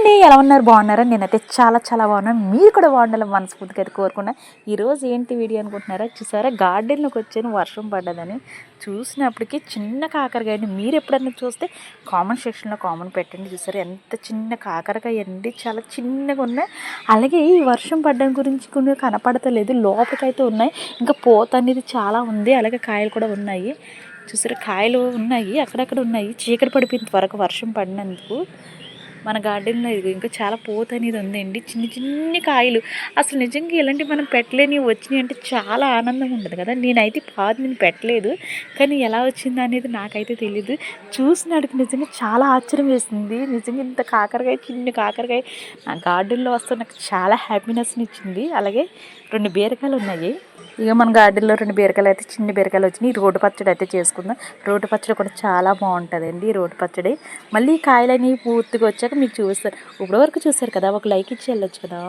అండి, ఎలా ఉన్నారు? బాగున్నారా? నేనైతే చాలా చాలా బాగున్నాను. మీరు కూడా బాగుండాలని మనస్ఫూర్తిగా అయితే కోరుకున్నా. ఈరోజు ఏంటి వీడియో అనుకుంటున్నారా? చూసారా, గార్డెన్లోకి వచ్చాను, వర్షం పడ్డదని. చూసినప్పటికీ చిన్న కాకరకాయ అండి. మీరు ఎప్పుడన్నా చూస్తే కామెంట్ సెక్షన్లో కామెంట్ పెట్టండి. చూసారా ఎంత చిన్న కాకరకాయ అండి, చాలా చిన్నగా ఉన్నాయి. అలాగే ఈ వర్షం పడ్డం గురించి కొన్ని కనపడతలేదు, లోపలికైతే ఉన్నాయి. ఇంకా పూత అనేది చాలా ఉంది, అలాగే కాయలు కూడా ఉన్నాయి. చూసారా, కాయలు ఉన్నాయి, అక్కడక్కడ ఉన్నాయి. చీకటి పడిపోయింది త్వరగా వర్షం పడినందుకు. మన గార్డెన్లో ఇది ఇంకా చాలా పూత అనేది ఉందండి, చిన్న చిన్ని కాయలు. అసలు నిజంగా ఇలాంటివి మనం పెట్టలేని వచ్చినాయి అంటే చాలా ఆనందంగా ఉంటుంది కదా. నేనైతే నేను పెట్టలేదు, కానీ ఎలా వచ్చింది అనేది నాకైతే తెలియదు. చూసినాడికి నిజంగా చాలా ఆశ్చర్యం వేసింది. నిజంగా ఇంత కాకరకాయ, చిన్న కాకరకాయ నా గార్డెన్లో వస్తే నాకు చాలా హ్యాపీనెస్ని ఇచ్చింది. అలాగే 2 బీరకాయలు ఉన్నాయి. ఇక మన గార్డెన్లో 2 బీరకాయలు అయితే, చిన్న బీరకాయలు వచ్చినాయి. రోడ్డు పచ్చడి అయితే చేసుకుందాం. రోడ్డు పచ్చడి కూడా చాలా బాగుంటుందండి. రోడ్డు పచ్చడి మళ్ళీ కాయలని పూర్తిగా వచ్చాక మీకు చూస్తారు. ఇప్పటి వరకు చూస్తారు కదా, ఒక లైక్ ఇచ్చి వెళ్ళొచ్చు కదా.